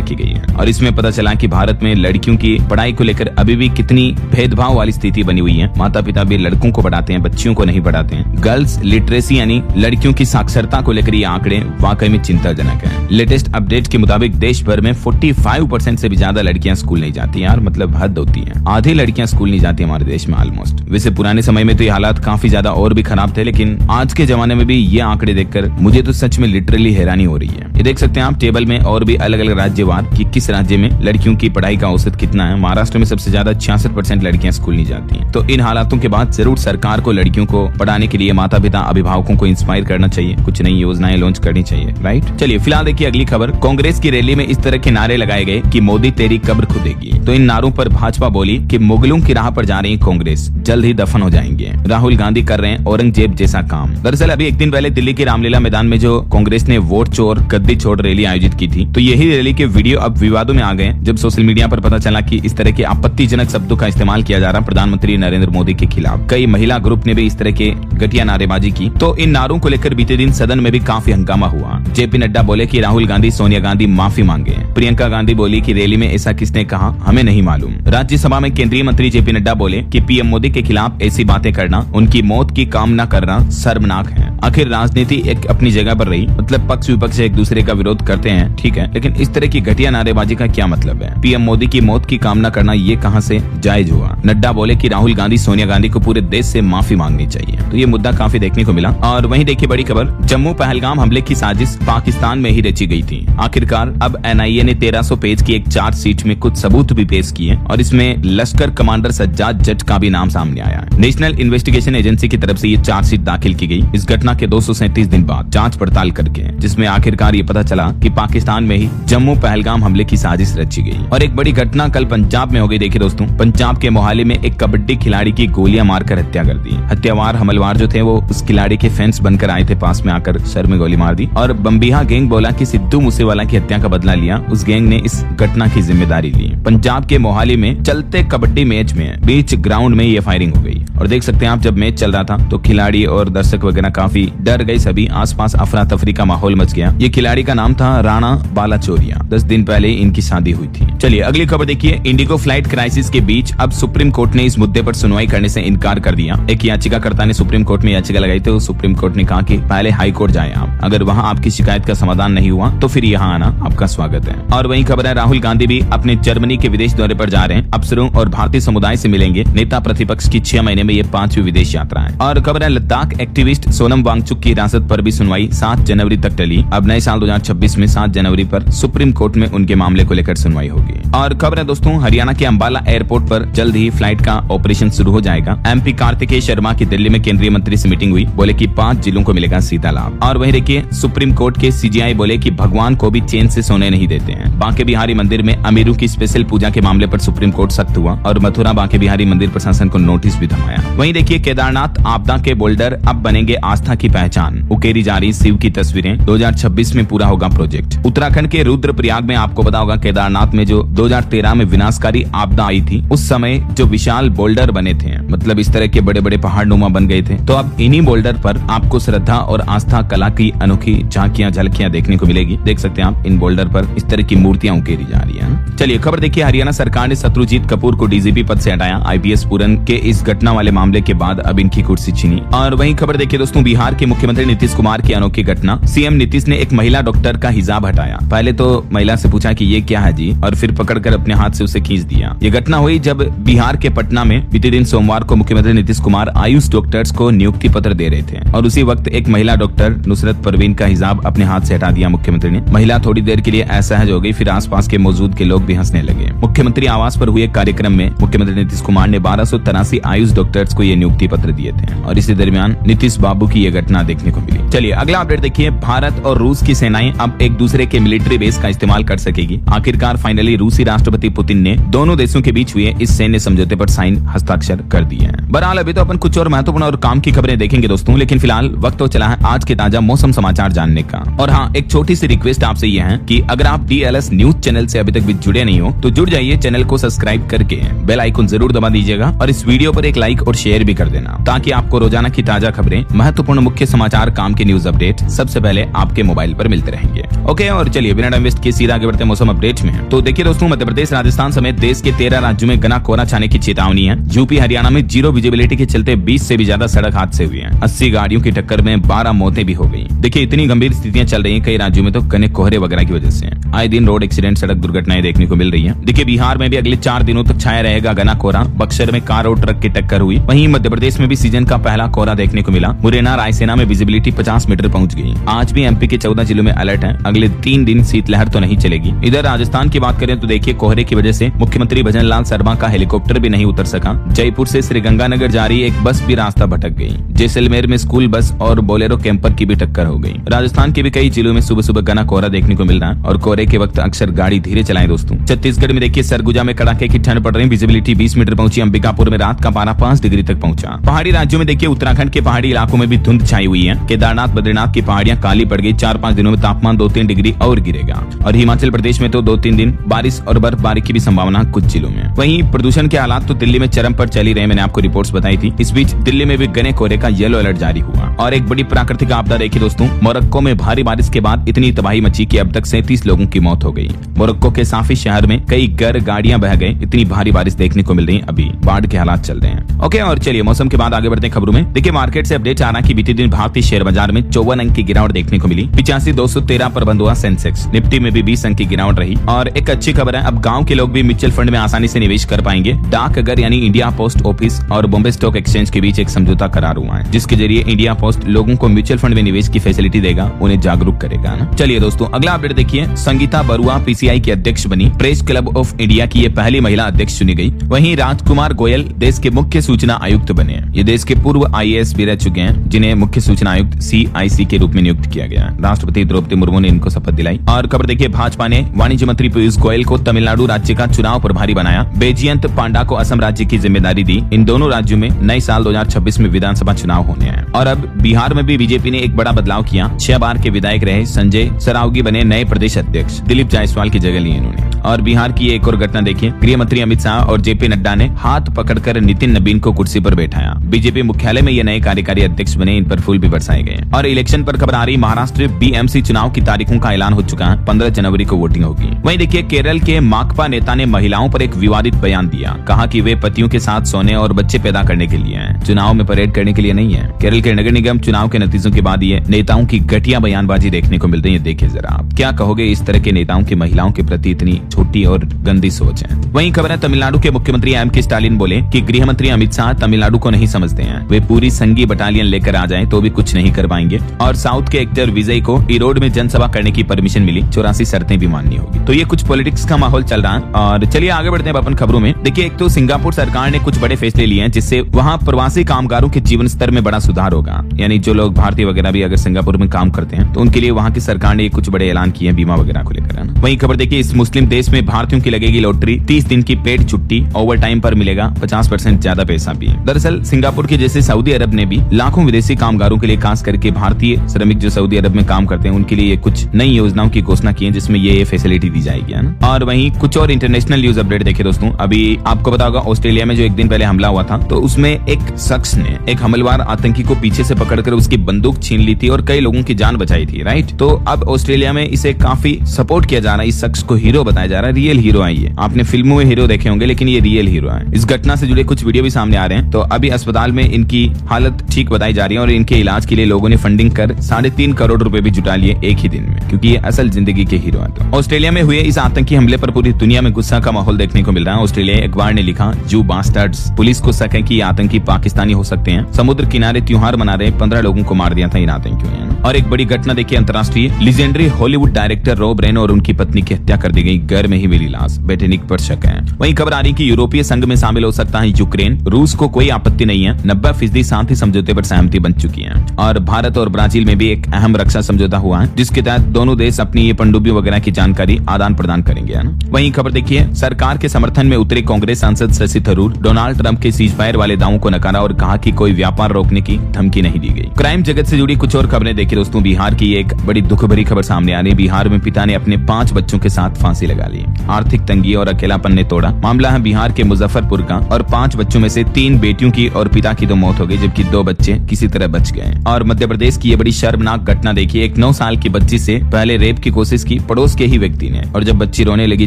की गई है और इसमें पता चला कि भारत में लड़कियों की पढ़ाई को लेकर अभी भी कितनी भेदभाव वाली स्थिति बनी हुई है। माता पिता भी लड़कों को पढ़ाते हैं, बच्चियों को नहीं पढ़ाते हैं। गर्ल्स लिटरेसी यानी लड़कियों की साक्षरता को लेकर ये आंकड़े वाकई में चिंताजनक है। लेटेस्ट अपडेट के मुताबिक देश भर में 45% से भी ज्यादा लड़कियां स्कूल नहीं जाती यार, मतलब हद होती है। आधी लड़कियां स्कूल नहीं जाती हमारे देश में ऑलमोस्ट। वैसे पुराने समय में तो ये हालात काफी ज्यादा और भी खराब थे, लेकिन आज के जमाने में भी ये आंकड़े देखकर मुझे तो सच में लिटरली हैरानी हो रही है। ये देख सकते हैं आप टेबल में और भी अलग अलग राज्यवार कि किस राज्य में लड़कियों की पढ़ाई का औसत कितना है। महाराष्ट्र में सबसे ज्यादा 66% लड़कियां स्कूल नहीं जाती हैं। तो इन हालातों के बाद जरूर सरकार को लड़कियों को पढ़ाने के लिए माता पिता अभिभावकों को इंस्पायर करना चाहिए, कुछ नई योजनाएं लॉन्च करनी चाहिए, राइट। चलिए फिलहाल देखिए अगली खबर। कांग्रेस की रैली में इस तरह के नारे लगाए गए कि मोदी तेरी कब्र खुदेगी। तो इन नारों पर भाजपा बोली कि मुगलों की राह पर जा रही कांग्रेस जल्द ही दफन हो जाएंगे। राहुल गांधी कर रहे हैं औरंगजेब जैसा काम। दरअसल अभी एक दिन पहले दिल्ली के रामलीला मैदान में जो कांग्रेस ने वोट चोर गद्दी छोड़ रैली आयोजित की थी, तो यही रैली के वीडियो अब विवादों में आ गए जब सोशल मीडिया पर पता चला कि इस तरह के आपत्तिजनक शब्दों का इस्तेमाल किया जा रहा प्रधानमंत्री नरेंद्र मोदी के खिलाफ। कई महिला ग्रुप ने भी इस तरह के घटिया नारेबाजी की। तो इन नारों को लेकर बीते दिन सदन में भी काफी हंगामा हुआ। जेपी नड्डा बोले कि राहुल गांधी सोनिया गांधी माफी मांगे। प्रियंका गांधी बोली कि रैली में ऐसा किसने कहा, हमें नहीं मालूम। राज्यसभा में केंद्रीय मंत्री जेपी नड्डा बोले कि पीएम मोदी के खिलाफ ऐसी बातें करना, उनकी मौत की कामना करना शर्मनाक है। आखिर राजनीति एक अपनी जगह पर रही, मतलब पक्ष विपक्ष एक दूसरे का विरोध करते हैं, ठीक है, लेकिन इस तरह की घटिया नारेबाजी का क्या मतलब है। पीएम मोदी की मौत की कामना करना ये कहां से जायज हुआ। नड्डा बोले कि राहुल गांधी सोनिया गांधी को पूरे देश से माफी मांगनी चाहिए। तो ये मुद्दा काफी देखने को मिला। और वहीं देखिए बड़ी खबर, जम्मू पहलगाम हमले की साजिश पाकिस्तान में ही रची गई थी। आखिरकार अब एनआईए ने 1300 पेज की एक चार्जशीट में कुछ सबूत भी पेश किए और इसमें लश्कर कमांडर सज्जाद जट का भी नाम सामने आया। नेशनल इन्वेस्टिगेशन एजेंसी की तरफ से ये चार्जशीट दाखिल की गई इस घटना के 237 दिन बाद जांच पड़ताल करके, जिसमें आखिरकार ये पता चला कि पाकिस्तान में ही जम्मू पहलगाम हमले की साजिश रची गई। और एक बड़ी घटना कल पंजाब में हो गई। देखिए दोस्तों, पंजाब के मोहाली में एक कबड्डी खिलाड़ी की गोलियां मारकर हत्या कर दी। हत्यावार हमलवार जो थे वो उस खिलाड़ी के फैंस बनकर आए थे, पास में आकर सर में गोली मार दी। और बम्बिहा गैंग बोला कि सिद्धू मूसेवाला की हत्या का बदला लिया, उस गैंग ने इस घटना की जिम्मेदारी ली। पंजाब के मोहाली में चलते कबड्डी मैच में बीच ग्राउंड में ये फायरिंग हो गई। और देख सकते हैं आप, जब मैच चल रहा था तो खिलाड़ी और दर्शक वगैरह काफी डर गए, सभी आसपास अफरा तफरी का माहौल मच गया। ये खिलाड़ी का नाम था राणा बालाचोरिया। 10 दिन पहले इनकी शादी हुई थी। चलिए अगली खबर देखिए। इंडिगो फ्लाइट क्राइसिस के बीच अब सुप्रीम कोर्ट ने इस मुद्दे पर सुनवाई करने से इनकार कर दिया। एक याचिकाकर्ता ने सुप्रीम कोर्ट में याचिका लगाई तो सुप्रीम कोर्ट ने कहा कि पहले हाई कोर्ट जाए आप, अगर वहां आपकी शिकायत का समाधान नहीं हुआ तो फिर यहाँ आना आपका स्वागत है। और वहीं खबर है, राहुल गांधी भी अपने जर्मनी के विदेश दौरे पर जा रहे हैं। अफसरों और भारतीय समुदाय से मिलेंगे। नेता प्रतिपक्ष की 6 महीने में ये 5वीं विदेश यात्रा है। और खबर है, लद्दाख एक्टिविस्ट सोनम वांगचुक की हिरासत पर भी सुनवाई 7 जनवरी तक टली। अब नए साल 2026 में 7 जनवरी पर सुप्रीम कोर्ट में उनके मामले को लेकर सुनवाई होगी। और खबर है दोस्तों, हरियाणा के अंबाला एयरपोर्ट पर जल्द ही फ्लाइट का ऑपरेशन शुरू हो जाएगा। एमपी कार्तिकेय शर्मा की दिल्ली में केंद्रीय मंत्री से मीटिंग हुई, बोले कि 5 जिलों को मिलेगा सीधा लाभ। और वहीं देखिए, सुप्रीम कोर्ट के सीजीआई बोले कि भगवान को भी चैन से सोने नहीं देते हैं। बांके बिहारी मंदिर में अमीरों की स्पेशल पूजा के मामले पर सुप्रीम कोर्ट सख्त हुआ और मथुरा बांके बिहारी मंदिर प्रशासन को नोटिस भी थमाया। वहीं देखिए, केदारनाथ आपदा के बोल्डर अब बनेंगे आस्था की पहचान। उकेरी जा रही शिव की तस्वीरें, 2026 में पूरा होगा प्रोजेक्ट। उत्तराखंड के रुद्रप्रयाग में आपको पता होगा, केदारनाथ में जो 2013 में विनाशकारी आपदा आई थी, उस समय जो विशाल बोल्डर बने थे, मतलब इस तरह के बड़े बड़े पहाड़ नुमा बन गए थे, तो अब इन्हीं बोल्डर पर आपको श्रद्धा और आस्था कला की अनोखी झांकियां झलकियां देखने को मिलेगी। देख सकते हैं आप, इन बोल्डर पर इस तरह की मूर्तियां उकेरी जा रही है। चलिए खबर देखिए, हरियाणा सरकार ने शत्रुजीत कपूर को डीजीपी पद से हटाया। आईपीएस पूरन के इस घटना वाले मामले के बाद अब इनकी कुर्सी छीनी। और वहीं खबर देखिए दोस्तों, बिहार के मुख्यमंत्री नीतीश कुमार की अनोखी घटना। सीएम नीतीश ने एक महिला डॉक्टर का हिजाब हटाया। पहले तो महिला से पूछा कि ये क्या है जी, और फिर पकड़कर अपने हाथ से उसे खींच दिया। ये घटना हुई जब बिहार के पटना में बीते दिन सोमवार को मुख्यमंत्री नीतीश कुमार आयुष डॉक्टर्स को नियुक्ति पत्र दे रहे थे और उसी वक्त एक महिला डॉक्टर नुसरत परवीन का हिजाब अपने हाथ से हटा दिया मुख्यमंत्री ने। महिला थोड़ी देर के लिए असहज हो गई, फिर आसपास के मौजूद के लोग भी हंसने लगे। मुख्यमंत्री आवास पर हुए कार्यक्रम में मुख्यमंत्री नीतीश कुमार ने 1283 आयुष डॉक्टर्स को ये नियुक्ति पत्र दिए थे और इसी दरमियान नीतीश बाबू की यह घटना देखने को मिली। चलिए अगला अपडेट देखिए, भारत और रूस की सेनाएं अब एक दूसरे के मिलिट्री बेस का इस्तेमाल कर सकेगी। आखिरकार फाइनली रूसी राष्ट्रपति पुतिन ने दोनों देशों के बीच हुए इस सैन्य समझौते पर साइन हस्ताक्षर कर दिए हैं। बहरहाल अभी तो अपन कुछ और महत्वपूर्ण और काम की खबरें देखेंगे दोस्तों, लेकिन फिलहाल वक्त तो चला है आज के ताजा मौसम समाचार जानने का। और हाँ, एक छोटी सी रिक्वेस्ट आपसे यह है कि अगर आप DLS न्यूज चैनल से अभी तक भी जुड़े जुड़े नहीं हो तो जुड़ जाइए, चैनल को सब्सक्राइब करके बेल आइकन जरूर दबा दीजिएगा और इस वीडियो पर एक लाइक और शेयर भी कर देना, ताकि आपको रोजाना की ताजा खबरें, महत्वपूर्ण मुख्य समाचार, काम के न्यूज अपडेट सबसे पहले आपके मोबाइल पर मिलते रहेंगे। ओके, और चलिए बिना टाइम वेस्ट किए सीधा आगे बढ़ते मौसम अपडेट में। तो देखिए दोस्तों, मध्य प्रदेश, राजस्थान समेत देश के 13 राज्यों में घना कोहरा छाने की चेतावनी है। यूपी हरियाणा में जीरो विजिबिलिटी के चलते 20 से भी ज्यादा सड़क हादसे हुए हैं। 80 गाड़ियों की टक्कर में 12 मौतें भी हो गई। देखिए, इतनी गंभीर स्थितियां चल रही हैं कई राज्यों में तो घने कोहरे वगैरह की वजह से। आए दिन रोड एक्सीडेंट, सड़क दुर्घटनाएं देखने को मिल रही है। देखिए, बिहार में भी अगले 4 दिनों तक छाया रहेगा घना कोहरा। बक्सर में कार और ट्रक की टक्कर हुई। वहीं मध्य प्रदेश में भी सीजन का पहला कोहरा देखने को मिला। मुरैना, रायसेना में विजिबिलिटी 50 मीटर पहुंच गई। आज भी एमपी के 14 जिलों में अलर्ट है। अगले 3 दिन शीतलहर तो नहीं चलेगी। इधर राजस्थान की बात करें तो देखिए, कोहरे की वजह से मुख्यमंत्री भजन लाल शर्मा का हेलीकॉप्टर भी नहीं उतर सका। जयपुर से श्रीगंगानगर जा रही एक बस भी रास्ता भटक गई। जैसलमेर में स्कूल बस और बोलेरो कैंपर की भी टक्कर हो गई। राजस्थान के भी कई जिलों में सुबह सुबह घना कोहरा देखने को मिल रहा है और कोहरे के वक्त अक्सर गाड़ी धीरे चलाएं दोस्तों। छत्तीसगढ़ में देखिए, सरगुजा में कड़ाके की ठंड पड़ रही, विजिबिलिटी 20 मीटर पहुंची। अंबिकापुर में रात का पारा 5 डिग्री तक पहुंचा। पहाड़ी राज्यों में देखिए, उत्तराखंड के पहाड़ी इलाकों में भी धुंध छाई हुई है। केदारनाथ, बद्रीनाथ की पहाड़ियां काली पड़ गई। 4-5 दिनों में तापमान 2-3 डिग्री और गिरेगा। और हिमाचल प्रदेश में तो 2-3 दिन बारिश और बर्फबारी की भी संभावना कुछ जिलों में। वहीं प्रदूषण के हालात तो दिल्ली में चरम पर चल ही रहे, मैंने आपको रिपोर्ट्स बताई थी। इस बीच दिल्ली में भी घने कोहरे का येलो अलर्ट जारी हुआ। और एक बड़ी प्राकृतिक आपदा देखिए दोस्तों, मोरक्को में भारी बारिश के बाद इतनी तबाही मची कि अब तक 37 लोगों की मौत हो गई। मोरक्को के साफी शहर में कई घर, गाड़ियां बह गए। इतनी भारी बारिश देखने को मिल रही है। अभी बाढ़ के हालात चल रहे हैं। ओके, और चलिए मौसम के बाद आगे बढ़ते हैं खबरों में। देखिए, मार्केट से अपडेट आ रहा कि बीते दिन भारतीय शेयर बाजार में 54 अंक की गिरावट देखने को मिली। 85,213 पर बंद हुआ सेंसेक्स। निफ्टी में भी 20 अंक की गिरावट रही। और एक अच्छी खबर है, अब गांव के लोग भी म्यूचुअल फंड में आसानी से निवेश कर पाएंगे। डाकघर यानी इंडिया पोस्ट ऑफिस और बॉम्बे स्टॉक एक्सचेंज के बीच एक समझौता करार हुआ है, जिसके जरिए इंडिया पोस्ट लोगों को म्यूचुअल फंड में निवेश की फैसिलिटी देगा, उन्हें जागरूक करेगा ना। चलिए दोस्तों, अगला अपडेट देखिए। संगीता बरुआ पीसीआई की अध्यक्ष बनी। प्रेस क्लब ऑफ इंडिया की ये पहली महिला अध्यक्ष चुनी गई। वहीं राजकुमार गोयल देश के मुख्य सूचना आयुक्त बने। ये देश के पूर्व IAS भी रह चुके हैं, जिन्हें मुख्य सूचना आयुक्त CIC के रूप में नियुक्त किया गया। राष्ट्रपति द्रौपदी मुर्मू ने इनको शपथ दिलाई। और खबर देखिए, भाजपा ने वाणिज्य मंत्री पीयूष गोयल को तमिलनाडु राज्य का चुनाव प्रभारी बनाया। बैजयंत पांडा को असम राज्य की जिम्मेदारी दी। इन दोनों राज्यों में नए साल 2026 में विधानसभा चुनाव होने हैं। और अब बिहार में भी बीजेपी ने एक बड़ा बदलाव किया। 6 बार के विधायक रहे संजय सरावगी बने नए प्रदेश अध्यक्ष। दिलीप जायसवाल की जगह ली इन्होंने। और बिहार की एक और घटना देखिए, गृह मंत्री अमित शाह और JP नड्डा ने हाथ पकड़कर नितिन नबीन को कुर्सी पर बैठाया। बीजेपी मुख्यालय में ये नए कार्यकारी अध्यक्ष बने। इन पर फूल भी बरसाए गए। और इलेक्शन पर खबर आ रही, महाराष्ट्र BMC चुनाव की तारीखों का ऐलान हो चुका है। 15 जनवरी को वोटिंग होगी। वहीं देखिए, केरल के माकपा नेता ने महिलाओं पर एक विवादित बयान दिया। कहा कि वे पतियों के साथ सोने और बच्चे पैदा करने के लिए हैं, चुनाव में परेड करने के लिए नहीं है। केरल के नगर निगम चुनाव के नतीजों के बाद ये नेताओं की घटिया बयानबाजी देखने को मिल रही है। देखिए जरा, आप क्या कहोगे इस तरह के नेताओं की महिलाओं के प्रति इतनी छोटी और गंदी सोच है। वहीं खबर है, तमिलनाडु के मुख्यमंत्री M.K. स्टालिन बोले कि गृह मंत्री अमित शाह तमिलनाडु को नहीं समझते हैं। वे पूरी संघीय बटालियन लेकर आ जाएं तो भी कुछ नहीं कर पाएंगे। और साउथ के एक्टर विजय को ईरोड में जनसभा करने की परमिशन मिली। 84 शर्तें भी माननी होगी। तो ये कुछ पॉलिटिक्स का माहौल चल रहा है। और चलिए आगे बढ़ते हैं अपन खबरों में। देखिए, एक तो सिंगापुर सरकार ने कुछ बड़े फैसले लिए हैं, जिससे वहाँ प्रवासी कामगारों के जीवन स्तर में बड़ा सुधार होगा। यानी जो लोग भारतीय वगैरह भी अगर सिंगापुर में काम करते हैं तो उनके लिए वहाँ की सरकार ने कुछ बड़े ऐलान किए हैं, बीमा वगैरह को लेकर, है ना। वहीं खबर देखिए, इस मुस्लिम देश में भारतीयों की लगेगी लॉटरी। 30 दिन की पेड छुट्टी, ओवर टाइम पर मिलेगा 50% ज्यादा पैसा भी। दरअसल सिंगापुर के जैसे सऊदी अरब ने भी लाखों विदेशी कामगारों के लिए, खास करके भारतीय श्रमिक जो सऊदी अरब में काम करते हैं, उनके लिए कुछ नई योजनाओं की घोषणा की है, जिसमें ये फैसिलिटी दी जाएगी, है ना। और वहीं कुछ और इंटरनेशनल न्यूज अपडेट देखिए दोस्तों। अभी आपको पता होगा, ऑस्ट्रेलिया में जो एक दिन पहले हमला हुआ था, तो उसमें एक शख्स ने एक हमलवार आतंकी को पीछे से पकड़कर उसकी बंदूक छीन ली थी और कई लोगों की जान बचाई थी, राइट। तो अब ऑस्ट्रेलिया में इसे काफी सपोर्ट किया जा रहा है। इस शख्स को हीरो बताया जा रहा है, रियल हीरो है ये। आपने फिल्मों में हीरो देखे होंगे, लेकिन ये रियल हीरो है। इस घटना से जुड़े कुछ वीडियो भी सामने आ रहे हैं। तो अभी अस्पताल में इनकी हालत ठीक बताई जा रही है और इनके इलाज के लिए लोगों ने फंडिंग कर 3.5 करोड़ रुपए भी जुटा लिए एक ही दिन में, क्योंकि ये असल जिंदगी के हीरो हैं। तो ऑस्ट्रेलिया में हुए इस आतंकी हमले पर पूरी दुनिया में गुस्सा का माहौल देखने को मिल रहा है। ऑस्ट्रेलिया अखबार ने लिखा, जू बास्टर्ड्स। पुलिस को शक है कि ये आतंकी पाकिस्तानी हो सकते हैं। समुद्र किनारे त्योहार मना रहे 15 लोगों को मार दिया था इन आतंकियों ने। और एक बड़ी घटना देखिए, अंतर्राष्ट्रीय legendary Hollywood director Rob Reiner और उनकी पत्नी की हत्या कर दी गई। घर में ही मिली लाश, बेटेनिक पर शक है। वहीं खबर आ रही कि यूरोपीय संघ में शामिल हो सकता है यूक्रेन। रूस को कोई आपत्ति नहीं है। 90% शांति समझौते पर सहमति बन चुकी है। और भारत और ब्राजील में भी एक अहम रक्षा समझौता हुआ है, जिसके तहत दोनों देश अपनी ये पनडुब्बी वगैरह की जानकारी आदान प्रदान करेंगे, है ना। वहीं खबर देखिए, सरकार के समर्थन में उतरे कांग्रेस सांसद शशि थरूर डोनाल्ड ट्रंप के सीजफायर वाले दावों को नकारा और कहा कि कोई व्यापार रोकने की धमकी नहीं दी गई। क्राइम जगत से जुड़ी कुछ और खबरें देखिए दोस्तों। बिहार की एक बड़ी दुख भरी खबर सामने आ रही है। बिहार में पिता ने अपने 5 बच्चों के साथ फांसी लगा ली। डाली। आर्थिक तंगी और अकेलापन ने तोड़ा। मामला है बिहार के मुजफ्फरपुर का और 5 बच्चों में से 3 बेटियों की और पिता की तो मौत हो गई, जबकि 2 बच्चे किसी तरह बच गए। और मध्य प्रदेश की ये बड़ी शर्मनाक घटना देखिए। एक 9 साल की बच्ची से पहले रेप की कोशिश की पड़ोस के ही व्यक्ति ने, और जब बच्ची रोने लगी,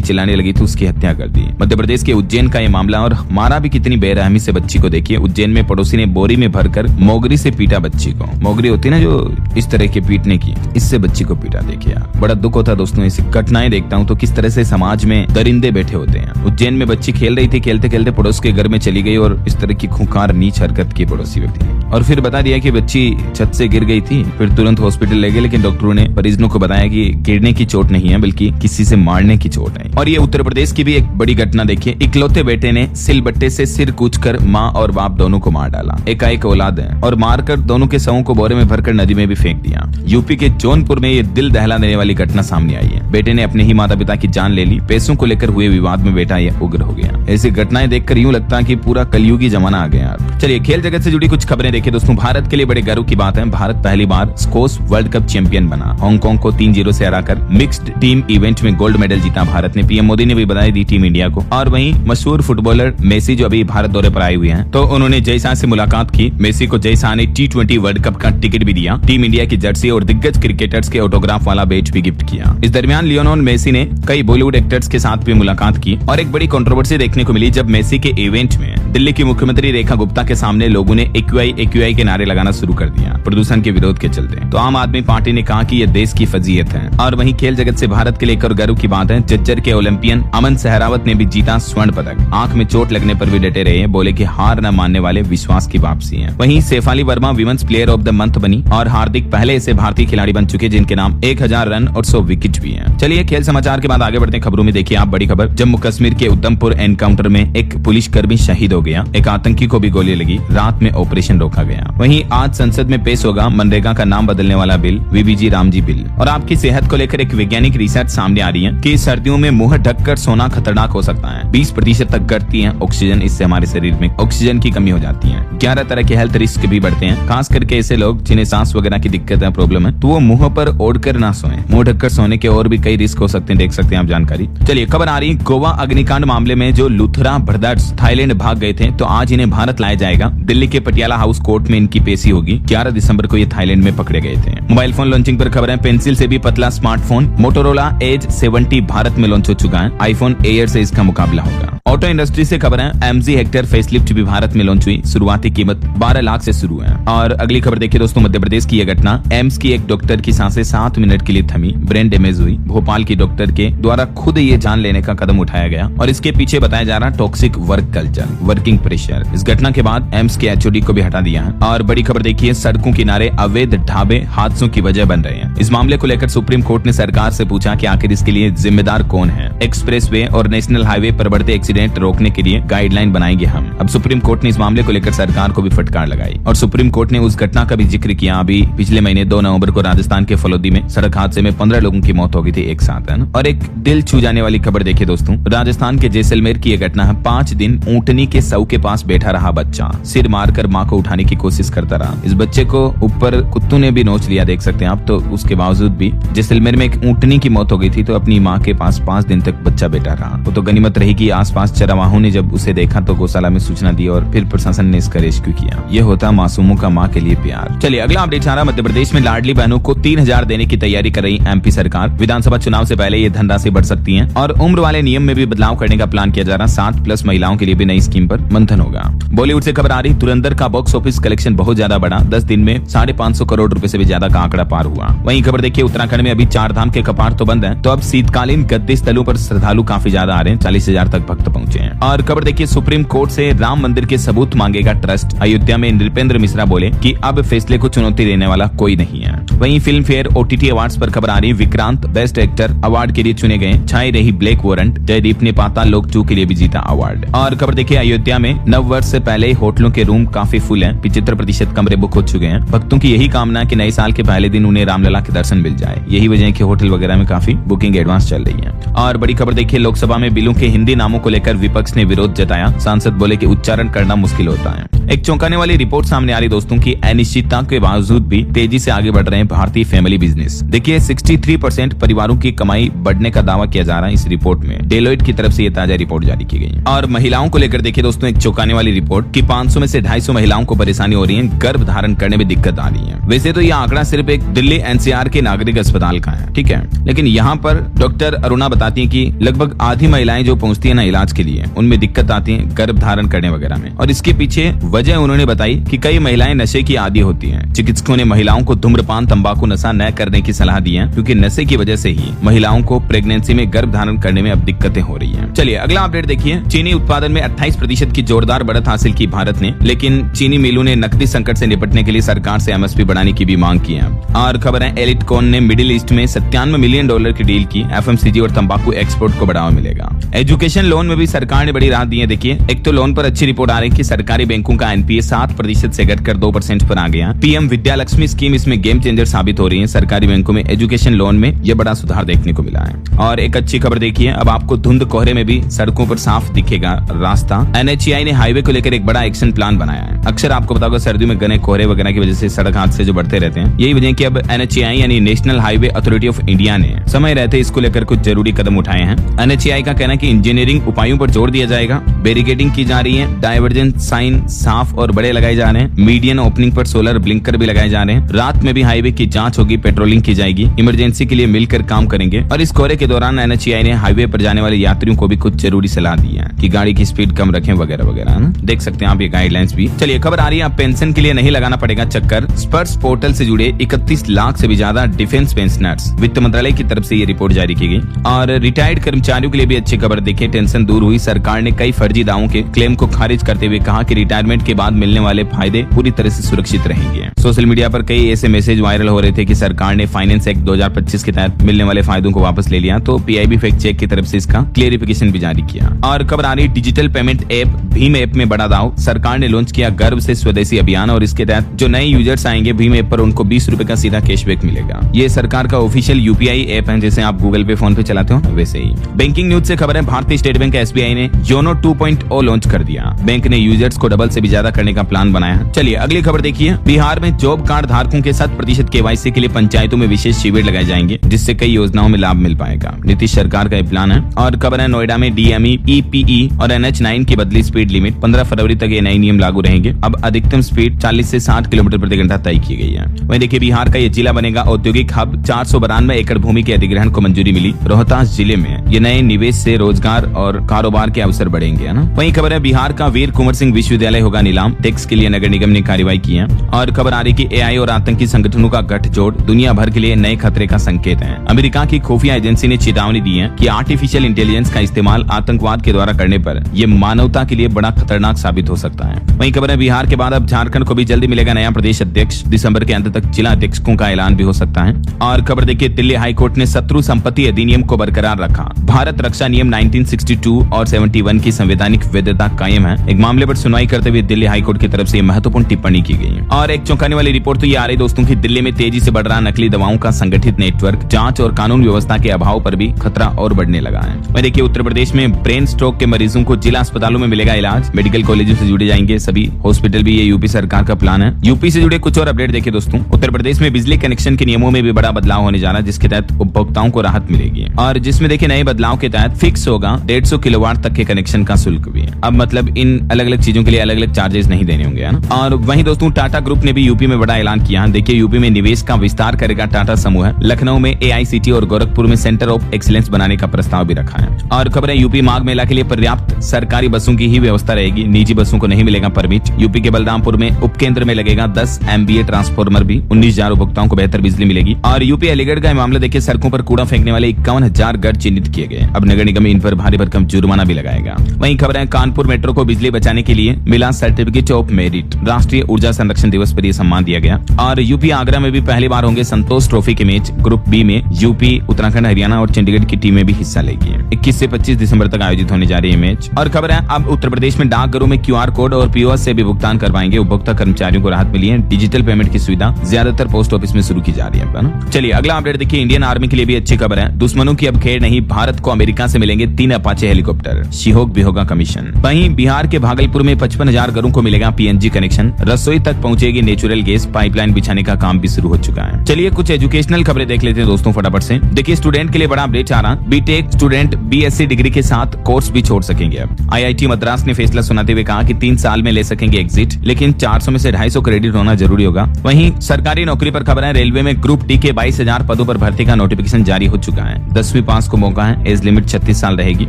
चिल्लाने लगी तो उसकी हत्या कर दी। मध्य प्रदेश के उज्जैन का ये मामला, और मारा भी कितनी बेरहमी से बच्ची को देखिए। उज्जैन में पड़ोसी ने बोरी में भरकर मोगरी से पीटा बच्ची को। मोगरी होती ना जो इस तरह के पीटने की, इससे बच्ची को पीटा। देखिए यार, बड़ा दुख होता है दोस्तों ऐसी घटनाएं देखता हूँ तो किस तरह से समाज में दरिंदे बैठे होते हैं। उज्जैन में बच्ची खेल रही थी, खेलते खेलते पड़ोस के घर में चली गई और इस तरह की खूंखार नीच हरकत की पड़ोसी व्यक्ति ने, और फिर बता दिया कि बच्ची छत से गिर गई थी। फिर तुरंत हॉस्पिटल ले गए, लेकिन डॉक्टरों ने परिजनों को बताया कि गिरने की चोट नहीं है बल्कि किसी से मारने की चोट है। और ये उत्तर प्रदेश की भी एक बड़ी घटना देखिए। इकलौते बेटे ने सिलबट्टे से सिर कूचकर माँ और बाप दोनों को मार डाला। एकाएक औलाद है, और मारकर दोनों के शवों को बोरे में भरकर नदी में भी फेंक दिया। यूपी के जौनपुर में ये दिल दहला देने वाली घटना सामने आई है। बेटे ने अपने ही माता पिता की जान ले ली। पैसों को लेकर हुए विवाद में बेटा ये उग्र हो गया। ऐसी घटनाएं देखकर यूं लगता है कि पूरा कलयुगी जमाना आ गया। चलिए खेल जगत से जुड़ी कुछ खबरें देखिए दोस्तों। भारत के लिए बड़े गर्व की बात है, भारत पहली बार स्क्वैश वर्ल्ड कप चैंपियन बना। हांगकांग को 3-0 से हराकर मिक्स्ड टीम इवेंट में गोल्ड मेडल जीता भारत ने। पीएम मोदी ने भी बधाई दी टीम इंडिया को। और वहीं मशहूर फुटबॉलर मेसी जो अभी भारत दौरे पर आए हुए हैं, तो उन्होंने जय शाह से मुलाकात की। मेसी को जय शाह ने T20 वर्ल्ड कप का टिकट भी दिया, टीम इंडिया की जर्सी और दिग्गज क्रिकेटर्स के ऑटोग्राफ वाला बैच भी गिफ्ट किया। इस दरमियान लियोनेल मेसी ने कई बॉलीवुड एक्टर्स के साथ भी मुलाकात की, और एक बड़ी कंट्रोवर्सी देखने को मिली जब मेसी के इवेंट में दिल्ली की मुख्यमंत्री रेखा गुप्ता के सामने लोगों ने एक्यूआई के नारे लगाना शुरू कर दिया प्रदूषण के विरोध के चलते। तो आम आदमी पार्टी ने कहा कि यह देश की फजीयत है। और वहीं खेल जगत से भारत के लिए एक और गर्व की बात है, झज्जर के ओलंपियन अमन सहरावत ने भी जीता स्वर्ण पदक। आंख में चोट लगने पर भी डटे रहे, बोले कि हार न मानने वाले विश्वास की वापसी है। वहीं Shefali Verma women's player of the month बनी, और हार्दिक पहले ऐसे भारतीय खिलाड़ी बन चुके जिनके नाम 1000 रन और 100 विकेट भी हैं। चलिए खेल समाचार के बाद आगे बढ़ते हैं खबरों में। देखिए आप बड़ी खबर, जम्मू कश्मीर के उधमपुर एनकाउंटर में एक पुलिसकर्मी शहीद हो गया। एक आतंकी को भी गोली लगी, रात में ऑपरेशन रोका गया। वहीं आज संसद में पेश होगा मनरेगा का नाम बदलने वाला बिल, वीबीजी रामजी बिल। और आपकी सेहत को लेकर एक वैज्ञानिक रिसर्च सामने आ रही है कि सर्दियों में मुंह ढककर सोना खतरनाक हो सकता है। 20% तक घटती है ऑक्सीजन, इससे हमारे शरीर में ऑक्सीजन की कमी हो जाती है। 11 तरह के हेल्थ रिस्क भी बढ़ते हैं, खास करके ऐसे लोग जिन्हें सांस वगैरह की दिक्कत है, प्रॉब्लम है, तो वो मुंह पर ओढ़कर ना सोएं। मुंह ढककर सोने के और भी कई रिस्क हो सकते हैं, देख सकते हैं आप जानकारी। चलिए खबर आ रही है, गोवा अग्निकांड मामले में जो लुथरा ब्रदर्स थाईलैंड भाग गए थे, तो आज इन्हें भारत लाया जाएगा। दिल्ली के पटियाला हाउस कोर्ट में इनकी पेशी होगी। 11 दिसंबर को ये थाईलैंड में पकड़े गए थे। मोबाइल फोन लॉन्चिंग पर खबर है, पेंसिल से भी पतला स्मार्टफोन मोटोरोला एज 70 भारत में लॉन्च हो चुका है। आईफोन एयर से इसका मुकाबला होगा। ऑटो इंडस्ट्री से खबर है, MG हेक्टर फेसलिफ्ट भी भारत में लॉन्च हुई। शुरुआती कीमत 12 लाख से शुरू है। और अगली खबर देखिए दोस्तों, मध्य प्रदेश की यह घटना, एम्स की एक डॉक्टर की सांसें 7 मिनट के लिए थमी, ब्रेन डैमेज हुई। भोपाल की डॉक्टर के द्वारा खुद ये जान लेने का कदम उठाया गया, और इसके पीछे बताया जा रहा toxic work culture, working pressure. इस घटना के बाद एम्स के HOD को भी हटा दिया है। और बड़ी खबर देखिए, सड़कों किनारे अवैध ढाबे हादसों की वजह बन रहे हैं। इस मामले को लेकर सुप्रीम कोर्ट ने सरकार से पूछा कि आखिर इसके लिए जिम्मेदार कौन है। एक्सप्रेसवे और नेशनल हाईवे पर बढ़ते एक्सीडेंट रोकने के लिए गाइडलाइन बनाएंगे हम। अब सुप्रीम कोर्ट ने इस मामले को लेकर सरकार को भी फटकार लगाई, और सुप्रीम कोर्ट ने उस घटना का भी जिक्र किया। अभी पिछले महीने 2 नवंबर को राजस्थान के फलोदी में सड़क हादसे में 15 लोगों की मौत हो गई थी एक साथ, है ना। और एक दिल छू जाने वाली खबर देखिए दोस्तों, राजस्थान के जैसलमेर की यह घटना है। 5 दिन ऊंटनी के सऊ के पास बैठा रहा बच्चा, सिर मारकर माँ को उठाने की कोशिश करता रहा। इस बच्चे को ऊपर कुत्तों ने भी नोच लिया, देख सकते हैं आप। तो उसके बावजूद भी जैसलमेर में एक ऊंटनी की मौत हो गई थी, तो अपनी माँ के पास 5 दिन तक बच्चा बैठा रहा। वो तो गनीमत रही कि आसपास चरवाहों ने जब उसे देखा तो गौशाला में सूचना दी, और फिर प्रशासन ने इसका रेस्क्यू किया। ये होता मासूमों का माँ के लिए प्यार। चलिए अगला अपडेट आ रहा, मध्य प्रदेश में लाडली बहनों को 3000 देने की तैयारी कर रही MP सरकार। विधानसभा चुनाव से पहले ये धनराशि बढ़ सकती है, और उम्र वाले नियम में भी बदलाव करने का प्लान किया जा रहा। 7+ महिलाओं के लिए भी नई स्कीम पर मंथन होगा। बॉलीवुड से खबर आ रही, धुरंधर का बॉक्स ऑफिस कलेक्शन बहुत ज्यादा बढ़ा। 10 दिन में 550 करोड़ रुपए से भी ज्यादा का आंकड़ा पार हुआ। वहीं खबर देखिए, उत्तराखंड में अभी 4 धाम के कपाट तो बंद हैं, तो अब शीतकालीन गद्दी स्थलों पर श्रद्धालु काफी ज्यादा आ रहे हैं। 40,000 तक भक्त पहुंचे हैं। और खबर देखिए, सुप्रीम कोर्ट से राम मंदिर के सबूत मांगेगा ट्रस्ट। अयोध्या में नृपेंद्र मिश्रा बोले कि अब फैसले को चुनौती देने वाला कोई नहीं है। वहीं फिल्म फेयर OTT अवार्ड्स पर खबर आ रही, विक्रांत बेस्ट एक्टर अवार्ड के लिए चुने गए। छाई रही ब्लैक वारंट। जयदीप ने पाताल लोक 2 के लिए भी जीता अवार्ड। और खबर देखिए, अयोध्या में नव वर्ष से पहले होटलों के रूम काफी फुल हैं। 75% कमरे बुक हो चुके हैं। भक्तों की यही कामना है कि नए साल के पहले दिन उन्हें रामलला के दर्शन मिल जाए। यही वजह है कि होटल वगैरह में काफी बुकिंग एडवांस चल रही है। और बड़ी खबर देखिए, लोकसभा में बिलों के हिंदी नामों को लेकर लेकर विपक्ष ने विरोध जताया। सांसद बोले कि उच्चारण करना मुश्किल होता है। एक चौंकाने वाली रिपोर्ट सामने आ रही दोस्तों की अनिश्चितता के बावजूद भी तेजी से आगे बढ़ रहे हैं भारतीय फैमिली बिजनेस। देखिए 63% परिवारों की कमाई बढ़ने का दावा किया जा रहा है इस रिपोर्ट में। डेलोइट की तरफ से ये ताजा रिपोर्ट जारी की गई। और महिलाओं को लेकर देखिए दोस्तों एक चौंकाने वाली रिपोर्ट कि 500 में से 250 महिलाओं को परेशानी हो रही है, गर्भ धारण करने में दिक्कत आ रही है। वैसे तो यह आंकड़ा सिर्फ एक दिल्ली एनसीआर के नागरिक अस्पताल का है, ठीक है, लेकिन यहाँ पर डॉक्टर अरुणा बताती है कि लगभग आधी महिलाएं जो पहुंचती है ना इलाज के लिए, उनमें दिक्कत आती है गर्भ धारण करने वगैरह में। और इसके पीछे वजह उन्होंने बताई कि कई महिलाएं नशे की आदी होती हैं। चिकित्सकों ने महिलाओं को धूम्रपान तंबाकू नशा न करने की सलाह दी है, क्योंकि नशे की वजह से ही महिलाओं को प्रेगनेंसी में गर्भ धारण करने में अब दिक्कतें हो रही हैं। चलिए अगला अपडेट देखिए। चीनी उत्पादन में 28% की जोरदार बढ़त हासिल की भारत ने, लेकिन चीनी मिलों ने नकदी संकट से निपटने के लिए सरकार से एमएसपी बढ़ाने की भी मांग की है। और खबर है एलिटकॉन ने मिडिल ईस्ट में $97 मिलियन की डील की। एफएमसीजी और तंबाकू एक्सपोर्ट को बढ़ावा मिलेगा। एजुकेशन लोन में भी सरकार ने बड़ी राहत दी है। देखिए एक तो लोन पर अच्छी रिपोर्ट आ रही है कि सरकारी बैंकों का एनपीए 7% से घटकर 2% पर आ गया। पीएम विद्या लक्ष्मी स्कीम इसमें गेम चेंजर साबित हो रही है। सरकारी बैंकों में एजुकेशन लोन में यह बड़ा सुधार देखने को मिला है। और एक अच्छी खबर देखिए, अब आपको धुंध कोहरे में भी सड़कों पर साफ दिखेगा रास्ता। एनएचएआई ने हाईवे को लेकर एक बड़ा एक्शन प्लान बनाया है। अक्सर आपको पता होगा सर्दियों में घने कोहरे वगैरह की वजह से सड़क हादसे जो बढ़ते रहते हैं, यही वजह है कि अब एनएचएआई यानी national highway authority of India ने समय रहते इसको लेकर कुछ जरूरी कदम उठाए हैं। एनएचएआई का कहना है कि इंजीनियरिंग उपायों पर जोर दिया जाएगा, बैरिकेडिंग की जा रही है, डाइवर्जेंस साइन साफ और बड़े लगाए जा रहे हैं, मीडियन ओपनिंग पर सोलर ब्लिंकर भी लगाए जा रहे हैं, रात में भी हाईवे की जांच होगी, पेट्रोलिंग की जाएगी, इमरजेंसी के लिए मिलकर काम करेंगे। और इस कोहरे के दौरान एनएचएआई ने हाईवे पर जाने वाले यात्रियों को भी कुछ जरूरी सलाह दी है कि गाड़ी की स्पीड कम रखें वगैरह वगैरह। देख सकते हैं आप ये गाइडलाइंस भी। चलिए खबर आ रही है, अब पेंशन के लिए नहीं लगाना पड़ेगा चक्कर। स्पर्श पोर्टल से जुड़े 31 लाख से भी ज्यादा डिफेंस पेंशनर्स। वित्त मंत्रालय की तरफ से ये रिपोर्ट जारी की गई। और रिटायर्ड कर्मचारियों के लिए भी अच्छी खबर देखिए, टेंशन दूर हुई। सरकार ने कई फर्जी दावों के क्लेम को खारिज करते हुए कहा कि रिटायरमेंट के बाद मिलने वाले फायदे पूरी तरह से सुरक्षित रहेंगे। सोशल मीडिया पर कई ऐसे मैसेज वायरल हो रहे थे कि सरकार ने फाइनेंस एक्ट 2025 के तहत मिलने वाले फायदों को वापस ले लिया, तो पीआईबी फैक्ट चेक की तरफ से इसका क्लियरिफिकेशन भी जारी किया। और खबर आ रही digital payment app Bhim app में बड़ा दाव। सरकार ने लॉन्च किया गर्व से स्वदेशी अभियान और इसके तहत जो नए यूजर्स आएंगे भीम ऐप पर उनको 20 रुपए का सीधा कैशबैक मिलेगा। ये सरकार का ऑफिशियल यूपीआई ऐप है, जैसे आप गूगल पे फोन पे चलाते हो वैसे ही। बैंकिंग न्यूज से खबर है, भारतीय स्टेट बैंक एसबीआई ने योनो 2.0 लॉन्च कर दिया। बैंक ने यूजर्स को डबल से भी ज्यादा करने का प्लान बनाया। चलिए अगली खबर देखिए। बिहार में जॉब कार्ड धारकों के 100% केवाईसी के लिए पंचायतों में विशेष शिविर लगाए जाएंगे, जिससे कई योजनाओं में लाभ मिल पाएगा। नीतीश सरकार का प्लान है। और खबर है नोएडा में डीएमई, ईपीई और NH9 की बदली स्पीड लिमिट। 15 फरवरी तक ये नए नियम लागू रहेंगे। अब अधिकतम स्पीड 40 से 60 किलोमीटर प्रति घंटा तय की गई है। वहीं देखिए बिहार का ये जिला बनेगा औद्योगिक हब। 492 एकड़ भूमि के अधिग्रहण को मंजूरी मिली। रोहतास जिले में ये नए निवेश से रोजगार और कारोबार के अवसर बढ़ेंगे, है ना। वहीं खबर है बिहार का वीर कुंवर सिंह विश्वविद्यालय होगा नीलाम। टैक्स के लिए नगर निगम ने कार्रवाई की है। और खबर आ रही कि एआई और आतंकी संगठनों का गठजोड़ दुनिया भर के लिए नए खतरे का संकेत है। अमेरिका की खुफिया एजेंसी ने चेतावनी दी है कि आर्टिफिशियल इंटेलिजेंस का इस्तेमाल आतंकवाद के द्वारा करने पर यह मानवता के लिए बड़ा खतरनाक साबित हो सकता है। वहीं खबर है बिहार के बाद अब झारखंड को भी जल्दी मिलेगा नया प्रदेश अध्यक्ष। दिसंबर के अंत तक जिला अध्यक्षों का ऐलान भी हो सकता है। और खबर देखिए दिल्ली हाईकोर्ट ने शत्रु संपत्ति अधिनियम को बरकरार रखा। भारत रक्षा नियम 1962 और 71 की संवैधानिक वैधता कायम है। एक मामले पर सुनवाई करते हुए दिल्ली हाईकोर्ट की तरफ से महत्वपूर्ण टिप्पणी की गई। और एक चौंकाने वाली रिपोर्ट तो ये आ रही दोस्तों की दिल्ली में तेजी से बढ़ रहा नकली दवाओं का संगठित नेटवर्क। जांच और कानून व्यवस्था के अभाव पर भी खतरा और बढ़ने लगा है। वहीं देखिए उत्तर प्रदेश में ब्रेन स्ट्रोक के मरीजों को जिला अस्पतालों में मिलेगा इलाज। मेडिकल कॉलेजों से जुड़े जाएंगे सभी हॉस्पिटल भी। ये यूपी सरकार का प्लान है। यूपी से जुड़े कुछ और अपडेट देखिए दोस्तों। उत्तर प्रदेश में बिजली कनेक्शन के नियमों में भी बड़ा बदलाव होने जा रहा है, जिसके तहत उपभोक्ताओं को राहत मिलेगी। और जिसमें देखिए नए बदलाव के तहत फिक्स होगा 150 किलोवाट तक के कनेक्शन का शुल्क भी। अब मतलब इन अलग अलग चीजों के लिए अलग अलग चार्जेस नहीं देने होंगे, है ना। और वहीं दोस्तों टाटा ग्रुप ने भी यूपी में बड़ा ऐलान किया। देखिए यूपी में निवेश का विस्तार करेगा टाटा समूह। लखनऊ में एआईसीटी और गोरखपुर में सेंटर ऑफ एक्सीलेंस बनाने का प्रस्ताव भी रखा है। और खबर है यूपी माघ मेला के लिए पर्याप्त सरकारी बसों की ही व्यवस्था रहेगी। निजी बसों को नहीं मिलेगा परमिट। यूपी के बलरामपुर में उपकेंद्र में लगेगा 10 MVA ट्रांसफार्मर भी। 19,000 उपभोक्ताओं को बेहतर बिजली मिलेगी। और यूपी अलीगढ़ का मामला देखिए, सड़कों पर कूड़ा फेंकने वाले 51,000 घर चिन्हित किए गए। अब नगर निगम इन पर भारी भरकम जुर्माना भी लगाएगा। वहीं खबर है कानपुर मेट्रो को बिजली बचाने के लिए मिला सर्टिफिकेट ऑफ मेरिट। राष्ट्रीय ऊर्जा संरक्षण दिवस पर यह सम्मान दिया गया। और यूपी आगरा में भी पहली बार होंगे संतोष ट्रॉफी के मैच। ग्रुप बी में यूपी, उत्तराखंड, हरियाणा और चंडीगढ़ की टीमें भी हिस्सा लेगी। 21 से 25 दिसंबर तक आयोजित होने जा रही है मैच। और खबर है अब उत्तर प्रदेश में डाकघरों में QR कोड और POS से भी भुगतान करवाएंगे। उपभोक्ता कर्मचारियों को राहत मिली है। डिजिटल पेमेंट की सुविधा ज्यादातर पोस्ट ऑफिस में शुरू की जा रही है। चलिए अगला अपडेट देखिए। इंडियन आर्मी के लिए भी अच्छी खबर है। दुश्मनों की अब खेर नहीं, भारत को अमेरिका से मिलेंगे 3 अपाचे हेलीकॉप्टर। हेलीकॉप्टर, शिहोक बिहोगा कमीशन। वहीं बिहार के भागलपुर में 55,000 घरों को मिलेगा पीएनजी कनेक्शन, रसोई तक पहुंचेगी नेचुरल गैस, पाइपलाइन बिछाने का काम भी शुरू हो चुका है। चलिए कुछ एजुकेशनल खबरें देख लेते हैं दोस्तों फटाफट से। देखिए स्टूडेंट के लिए बड़ा अपडेट आ रहा, बीटेक स्टूडेंट बीएससी डिग्री के साथ कोर्स भी छोड़ सकेंगे। आईआईटी मद्रास ने फैसला सुनाते हुए कहा कि 3 साल में ले सकेंगे एग्जिट, लेकिन 400 में से 250 क्रेडिट होना जरूरी होगा। वहीं सरकारी नौकरी पर खबर है, रेलवे में ग्रुप डी के 22,000 पदों पर भर्ती का नोटिफिकेशन जारी हो चुका है। 10वीं पास को मौका है, एज लिमिट 36 साल रहेगी।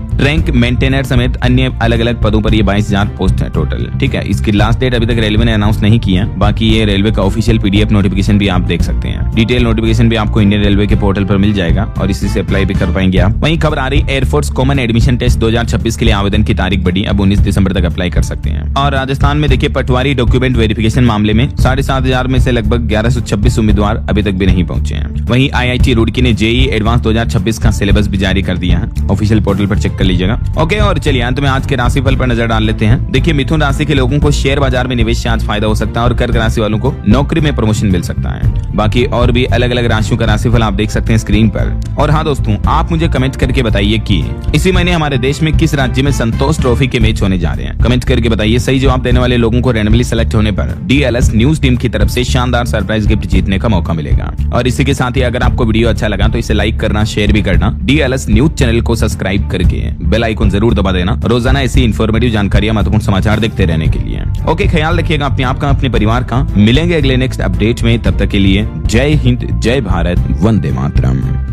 रैंक मेंटेनर समेत अन्य अलग अलग पदों पर ये 22,000 पोस्ट है टोटल। ठीक है, इसकी लास्ट डेट अभी तक रेलवे ने अनाउंस नहीं की है। बाकी ये रेलवे का ऑफिशियल पीडीएफ नोटिफिकेशन भी आप देख सकते हैं। डिटेल नोटिफिकेशन भी आपको इंडियन रेलवे के पोर्टल पर मिल जाएगा और इसी से अप्लाई भी कर पाएंगे आप। वहीं खबर आ रही, एयरफोर्स कॉमन एडमिशन टेस्ट 2026 के लिए आवेदन की तारीख बढ़ी, अब 19 दिसंबर तक अप्लाई कर सकते हैं। और राजस्थान में देखिए पटवारी डॉक्यूमेंट वेरिफिकेशन मामले में 7,500 में से लगभग 1126 उम्मीदवार अभी तक भी नहीं पहुंचे हैं। वहीं आईआईटी रुड़की ने जेईई एडवांस 2026 का सिलेबस भी जारी कर दिया है, ऑफिशियल पोर्टल पर चेक कर लीजिएगा। ओके, और चलिए अंत में आज के राशिफल पर नजर डाल लेते हैं। देखिए मिथुन राशि के लोगों को शेयर बाजार में निवेश से आज फायदा हो सकता है और कर्क राशि वालों को नौकरी में प्रमोशन मिल सकता है। बाकी और भी अलग अलग राशियों का राशिफल आप देख सकते हैं स्क्रीन पर। और हाँ दोस्तों, आप मुझे कमेंट करके बताइए कि इसी महीने हमारे देश में किस राज्य में संतोष ट्रॉफी के मैच होने जा रहे हैं। कमेंट करके बताइए। सही जवाब देने वाले लोगों को रैंडमली सेलेक्ट होने पर डीएलएस न्यूज टीम की तरफ से शानदार सरप्राइज गिफ्ट जीतने का मौका मिलेगा। और इसी के साथ ही अगर आपको वीडियो अच्छा लगा तो इसे लाइक करना, शेयर भी करना, डीएलएस न्यूज चैनल को सब्सक्राइब करके बेल आइकन जरूर दबा देना, रोजाना ऐसी इन्फॉर्मेटिव जानकारियां, महत्वपूर्ण समाचार देखते रहने के लिए। ओके, ख्याल रखिएगा अपने आप का, अपने परिवार का। मिलेंगे अगले नेक्स्ट अपडेट में, तब तक के लिए जय हिंद, जय भारत, वंदे मातरम।